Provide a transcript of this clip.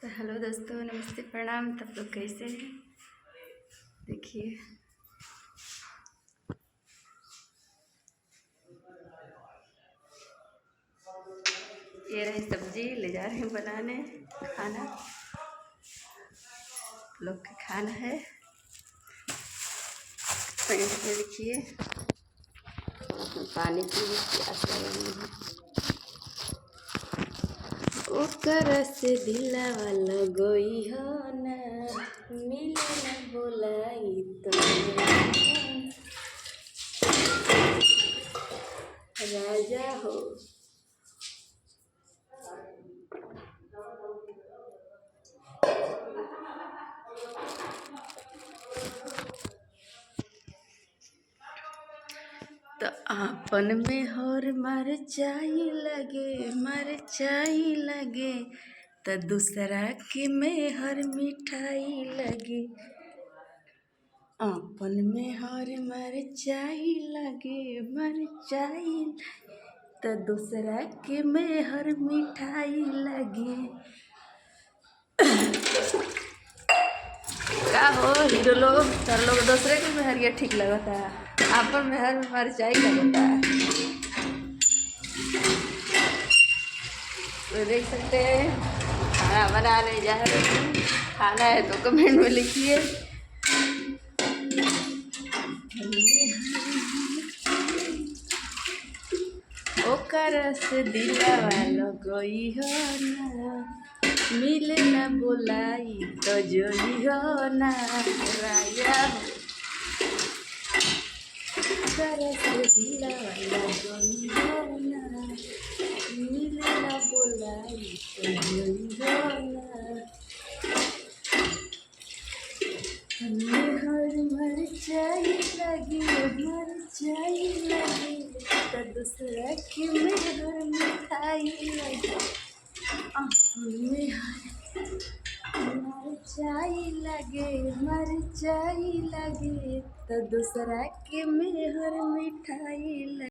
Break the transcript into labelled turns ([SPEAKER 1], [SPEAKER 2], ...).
[SPEAKER 1] तो हेलो दोस्तों, नमस्ते, प्रणाम। तब लोग कैसे हैं? देखिए, ये रही सब्जी, ले जा रहे हैं बनाने खाना। लोग का खाना है। पेट में देखिए पानी की प्यास लगी है। ओकर से दिलावा लगोई हो ना, मिले ना बोलाई तो राजा हो। तो आपन में हर मर जाई लगे, तो दूसरा के में हर मिठाई लगे। आपन में हर मर जाई लगे, तो दूसरा के में हर मिठाई लगे। का हो हीरो लोग, तर लोग दूसरे के मेहरिया ठीक लगता है, आपन मेहर में मरचाई लगता है। तो देख सकते हैं खाना बनाने जा रहे हैं। खाना है तो कमेंट में लिखिए। ओकर से दिलावा लगोई हो ना, मिले ना बोलाई तो जोई हो ना राजा हो। ओकर से दिलावा लगोई हो ना, मिले ना बोलाई तो जोई हो ना। हमें हर मरचाई लगी, तो दूसरा के में हर मिठाई लगी। में हर मरचाई लगे, तो दूसरा के में हर मिठाई लगे।